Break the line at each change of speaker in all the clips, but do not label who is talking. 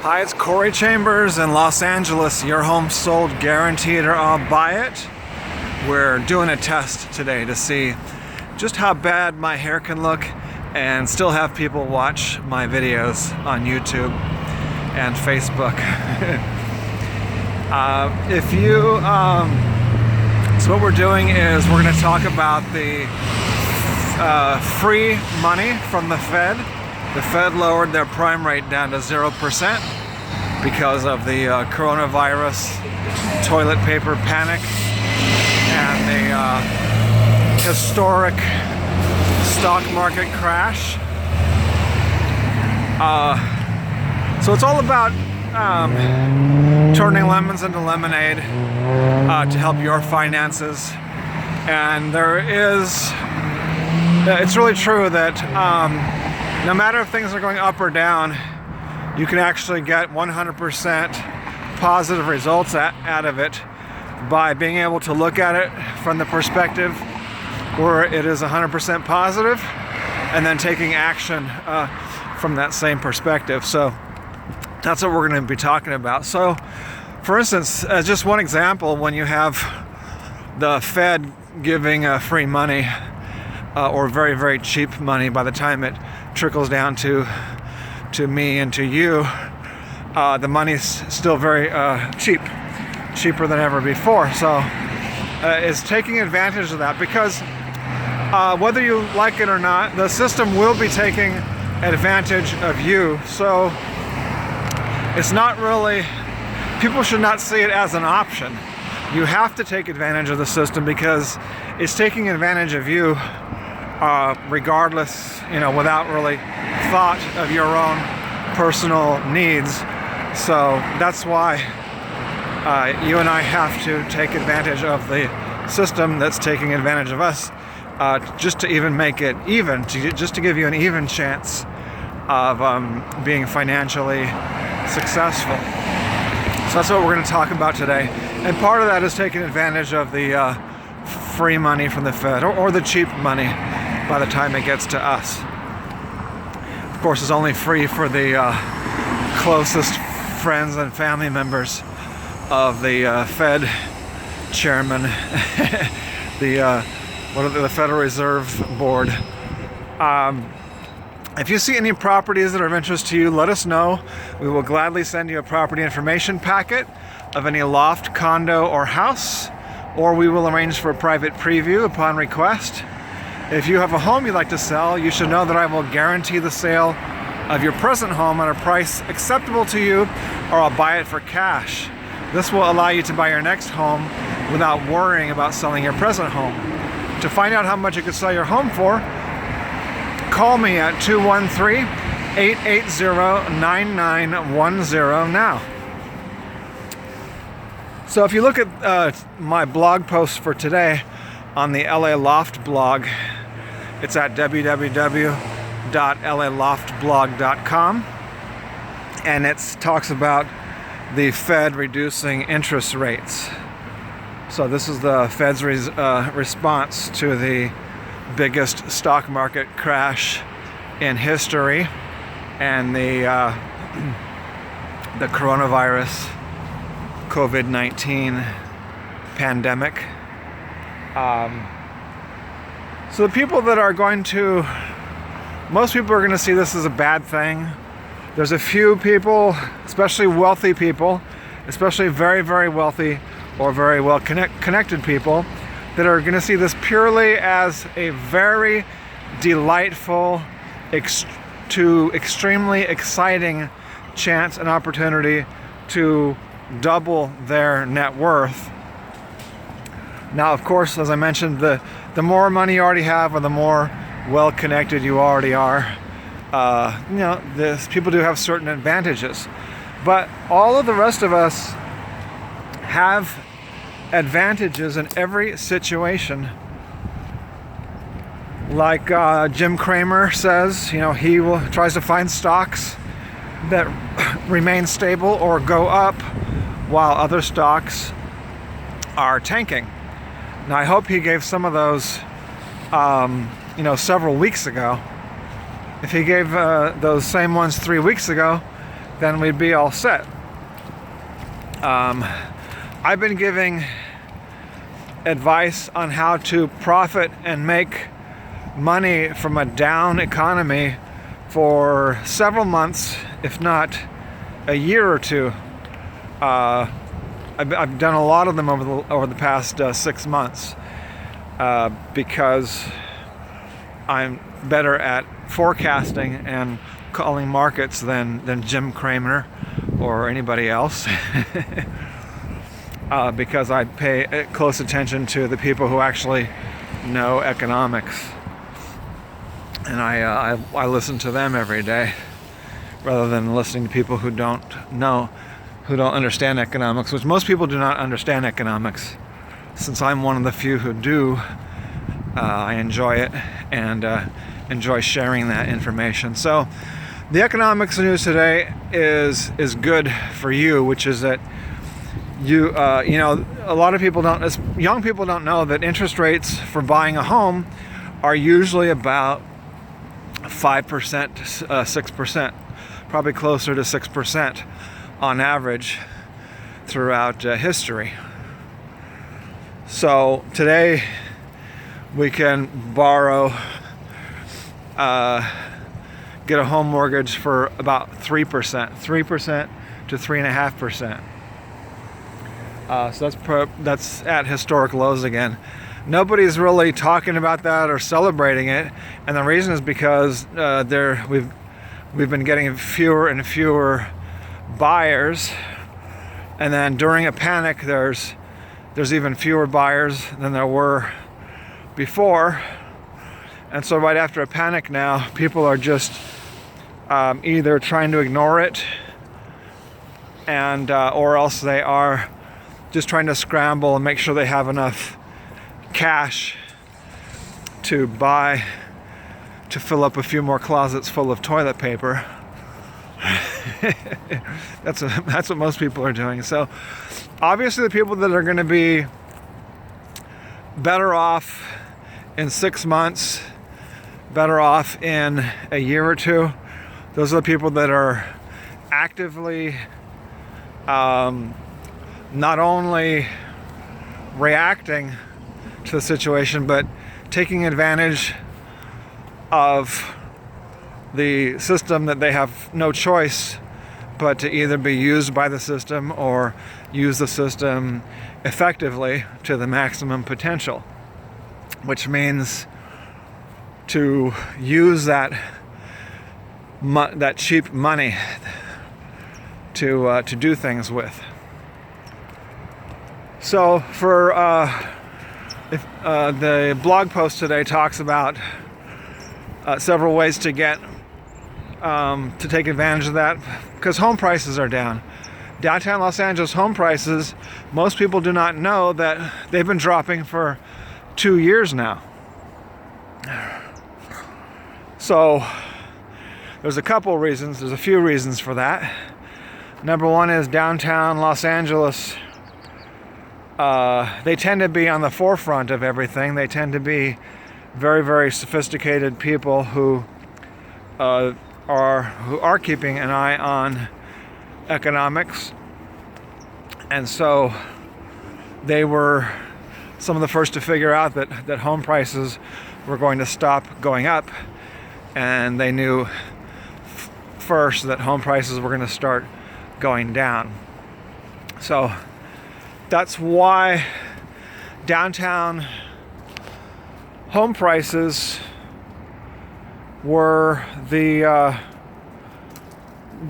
Hi, it's Corey Chambers in Los Angeles. Your home sold guaranteed or I'll buy it. We're doing a test today to see just how bad my hair can look and still have people watch my videos on YouTube and Facebook. So what we're doing is we're going to talk about the free money from the Fed. The Fed lowered their prime rate down to 0% because of the coronavirus toilet paper panic and the historic stock market crash. So it's all about turning lemons into lemonade to help your finances. And it's really true that no matter if things are going up or down, you can actually get 100% positive results out of it by being able to look at it from the perspective where it is 100% positive and then taking action from that same perspective. So that's what we're going to be talking about. So for instance, as just one example, when you have the Fed giving free money or very, very cheap money, by the time it trickles down to me and to you, the money's still very cheaper than ever before. So is taking advantage of that, because whether you like it or not, the system will be taking advantage of you. So it's not really, people should not see it as an option. You have to take advantage of the system because it's taking advantage of you regardless, without really thought of your own personal needs. So that's why you and I have to take advantage of the system that's taking advantage of us, just to even make it even, just to give you an even chance of being financially successful. So that's what we're going to talk about today. And part of that is taking advantage of the free money from the Fed, or the cheap money by the time it gets to us. Of course, it's only free for the closest friends and family members of the Fed chairman, the Federal Reserve Board. If you see any properties that are of interest to you, let us know. We will gladly send you a property information packet of any loft, condo, or house, or we will arrange for a private preview upon request. If you have a home you'd like to sell, you should know that I will guarantee the sale of your present home at a price acceptable to you, or I'll buy it for cash. This will allow you to buy your next home without worrying about selling your present home. To find out how much you could sell your home for, call me at 213-880-9910 now. So if you look at my blog post for today on the LA Loft blog, it's at www.laloftblog.com, and it talks about the Fed reducing interest rates. So this is the Fed's response to the biggest stock market crash in history and the coronavirus COVID-19 pandemic. So the people that are most people are going to see this as a bad thing. There's a few people, especially wealthy people, especially very, very wealthy or very well connected people, that are going to see this purely as a very delightful to extremely exciting chance and opportunity to double their net worth. Now, of course, as I mentioned, the more money you already have, or the more well connected you already are, people do have certain advantages. But all of the rest of us have advantages in every situation. Like Jim Cramer says, he tries to find stocks that remain stable or go up while other stocks are tanking. Now, I hope he gave some of those, several weeks ago. If he gave those same ones 3 weeks ago, then we'd be all set. I've been giving advice on how to profit and make money from a down economy for several months, if not a year or two. I've done a lot of them over the past 6 months because I'm better at forecasting and calling markets than Jim Cramer or anybody else. Because I pay close attention to the people who actually know economics, and I listen to them every day rather than listening to people who don't understand economics, which most people do not understand economics. Since I'm one of the few who do, I enjoy it and enjoy sharing that information. So the economics news today is good for you, which is that a lot of people young people don't know that interest rates for buying a home are usually about 5%, 6%, probably closer to 6% on average throughout history. So today we can borrow, get a home mortgage for about 3% to 3.5%. So that's at historic lows again. Nobody's really talking about that or celebrating it, and the reason is because we've been getting fewer and fewer buyers, and then during a panic, there's even fewer buyers than there were before, and so right after a panic now, people are just either trying to ignore it, and or else they are just trying to scramble and make sure they have enough cash to fill up a few more closets full of toilet paper. That's what most people are doing. So obviously the people that are going to be better off in 6 months, better off in a year or two, those are the people that are actively not only reacting to the situation, but taking advantage of the system that they have no choice but to either be used by the system or use the system effectively to the maximum potential, which means to use that cheap money to do things with. So for the blog post today talks about several ways to get to take advantage of that, because home prices are down. Downtown Los Angeles home prices, most people do not know that they've been dropping for 2 years now. So there's a few reasons for that. Number one is downtown Los Angeles, they tend to be on the forefront of everything. They tend to be very, very sophisticated people who are keeping an eye on economics, and so they were some of the first to figure out that home prices were going to stop going up, and they knew first that home prices were going to start going down. So that's why downtown home prices were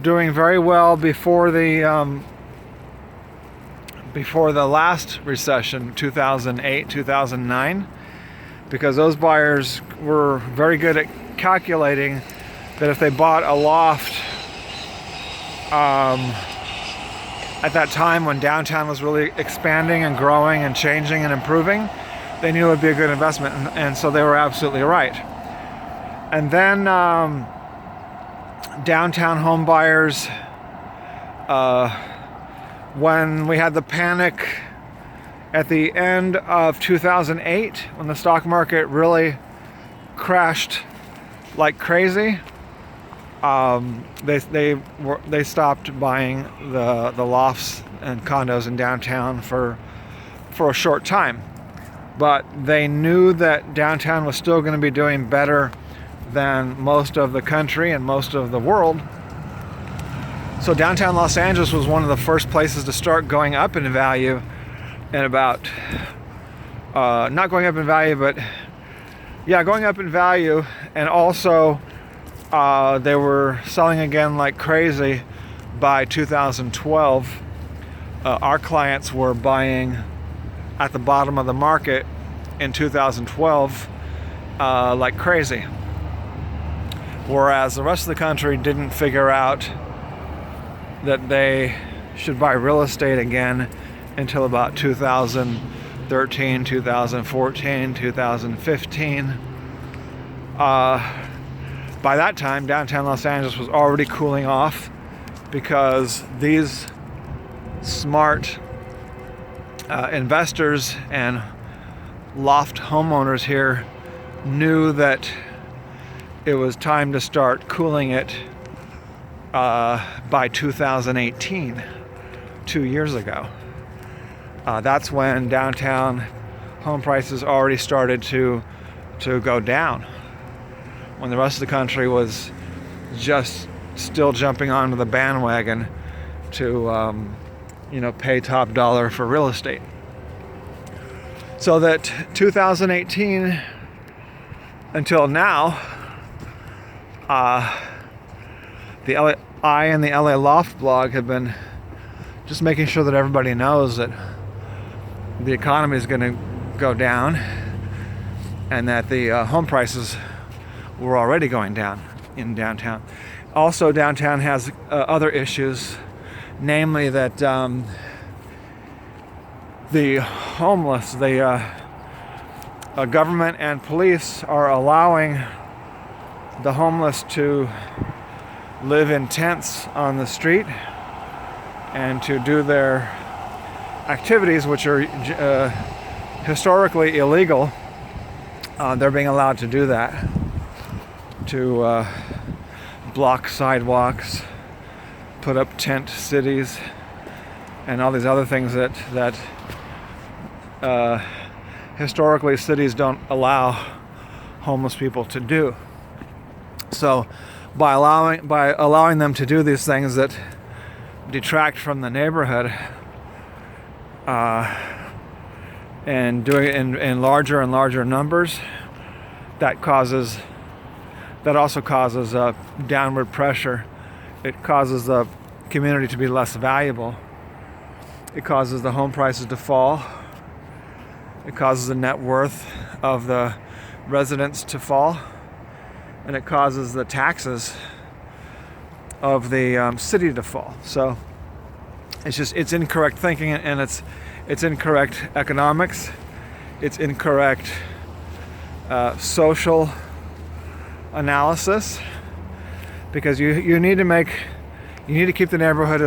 doing very well before the last recession, 2008, 2009, because those buyers were very good at calculating that if they bought a loft at that time when downtown was really expanding and growing and changing and improving, they knew it would be a good investment, and so they were absolutely right. And then downtown home buyers, when we had the panic at the end of 2008, when the stock market really crashed like crazy, they stopped buying the lofts and condos in downtown for a short time. But they knew that downtown was still going to be doing better than most of the country and most of the world. So downtown Los Angeles was one of the first places to start going up in value in about, not going up in value, but yeah, going up in value. And also they were selling again like crazy by 2012. Our clients were buying at the bottom of the market in 2012 like crazy. Whereas the rest of the country didn't figure out that they should buy real estate again until about 2013, 2014, 2015. By that time, downtown Los Angeles was already cooling off because these smart investors and loft homeowners here knew that it was time to start cooling it by 2018, 2 years ago. That's when downtown home prices already started to go down, when the rest of the country was just still jumping onto the bandwagon to pay top dollar for real estate. So that 2018 until now, I and the LA Loft blog have been just making sure that everybody knows that the economy is going to go down and that the home prices were already going down in downtown. Also, downtown has other issues, namely that the homeless, the government and police are allowing the homeless to live in tents on the street and to do their activities, which are historically illegal. They're being allowed to do that, to block sidewalks, put up tent cities, and all these other things that historically cities don't allow homeless people to do. So by allowing them to do these things that detract from the neighborhood, and doing it in larger and larger numbers, that also causes downward pressure. It causes the community to be less valuable. It causes the home prices to fall. It causes the net worth of the residents to fall. And it causes the taxes of the city to fall. So it's incorrect thinking, and it's incorrect economics. It's incorrect social analysis, because you need to keep the neighborhood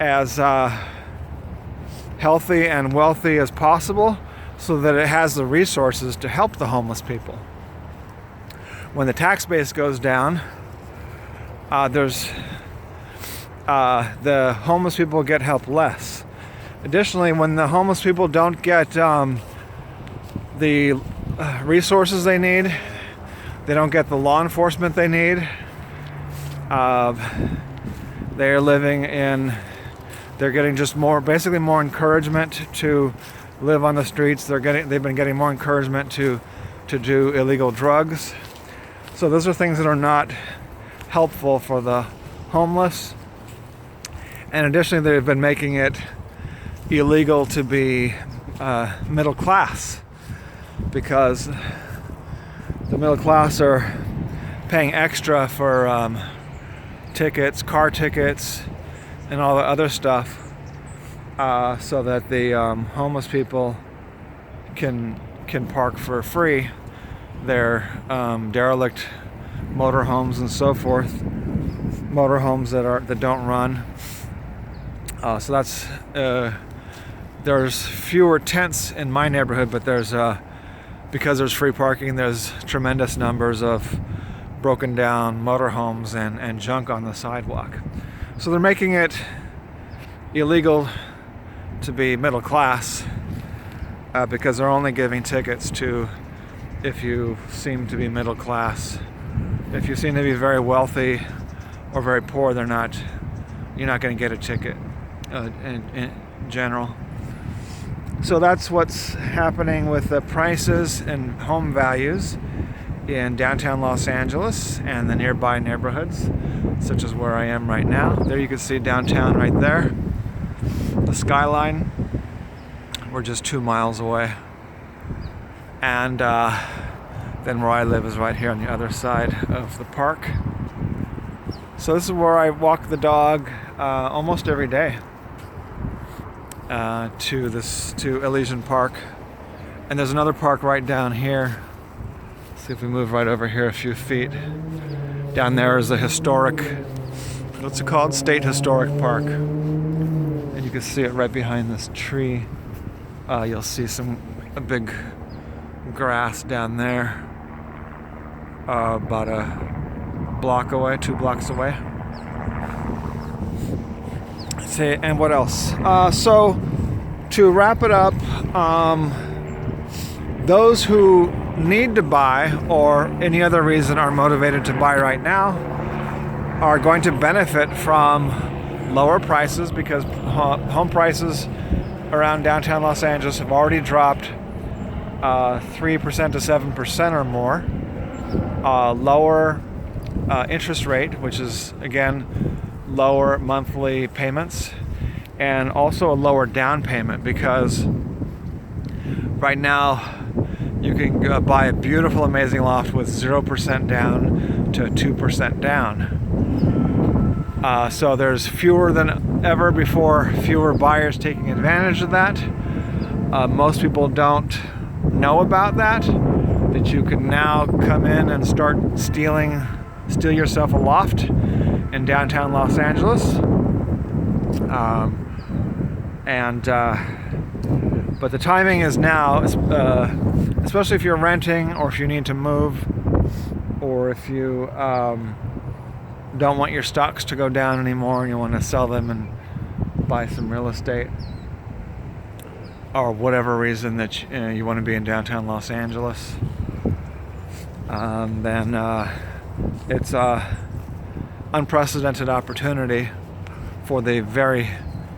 as healthy and wealthy as possible, so that it has the resources to help the homeless people. When the tax base goes down, the homeless people get help less. Additionally, when the homeless people don't get the resources they need, they don't get the law enforcement they need, they're getting just basically more encouragement to live on the streets. They've been getting more encouragement to do illegal drugs. So those are things that are not helpful for the homeless. And additionally, they've been making it illegal to be middle class, because the middle class are paying extra for tickets, car tickets, and all the other stuff, so that the homeless people can park for free their derelict motorhomes and so forth, motorhomes that don't run. So that's there's fewer tents in my neighborhood, but there's because there's free parking, there's tremendous numbers of broken down motorhomes and junk on the sidewalk. So they're making it illegal to be middle class because they're only giving tickets to if you seem to be middle class. If you seem to be very wealthy or very poor, you're not going to get a ticket in general. So that's what's happening with the prices and home values in downtown Los Angeles and the nearby neighborhoods, such as where I am right now. There you can see downtown right there, the skyline. We're just 2 miles away. And then where I live is right here on the other side of the park. So this is where I walk the dog almost every day to Elysian Park. And there's another park right down here. See if we move right over here a few feet. Down there is a historic, what's it called? State Historic Park. And you can see it right behind this tree. You'll see a big grass down there, about a block away, 2 blocks away. See, and what else? So to wrap it up, those who need to buy or any other reason are motivated to buy right now are going to benefit from lower prices because home prices around downtown Los Angeles have already dropped 3% to 7% or more. Lower interest rate, which is again lower monthly payments, and also a lower down payment because right now you can buy a beautiful, amazing loft with 0% down to 2% down. So there's fewer than ever before, fewer buyers taking advantage of that. Most people don't know about that you can now come in and start steal yourself a loft in downtown Los Angeles. But the timing is now, especially if you're renting or if you need to move or if you don't want your stocks to go down anymore and you want to sell them and buy some real estate or whatever reason that you want to be in downtown Los Angeles, then it's an unprecedented opportunity for the very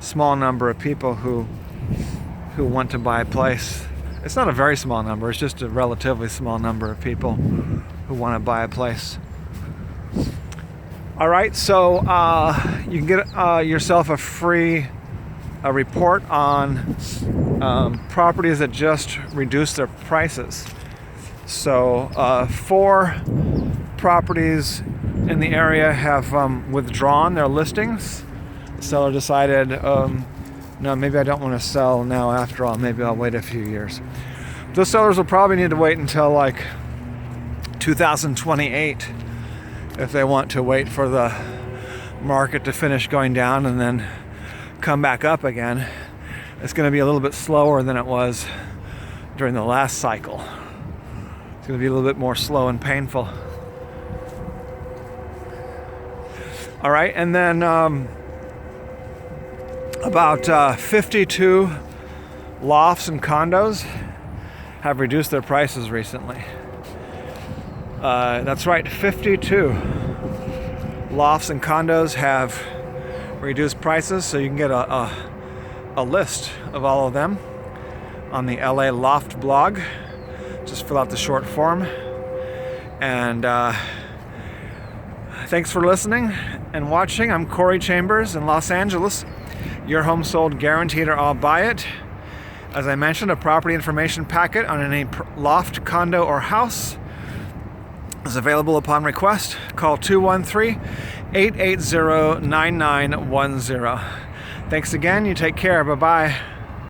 small number of people who want to buy a place. It's not a very small number, it's just a relatively small number of people who want to buy a place. All right, so you can get yourself a free report on properties that just reduced their prices. So 4 properties in the area have withdrawn their listings. The seller decided, no, maybe I don't want to sell now after all. Maybe I'll wait a few years. Those sellers will probably need to wait until like 2028 if they want to wait for the market to finish going down and then come back up again. It's going to be a little bit slower than it was during the last cycle. It's going to be a little bit more slow and painful. All right, and then about 52 lofts and condos have reduced their prices recently. That's right, 52 lofts and condos have reduced prices, so you can get a list of all of them on the LA Loft blog. Just fill out the short form. And thanks for listening and watching. I'm Corey Chambers in Los Angeles. Your home sold guaranteed or I'll buy it. As I mentioned, a property information packet on any loft, condo, or house is available upon request. Call 213-880-9910. Thanks again. You take care. Bye-bye.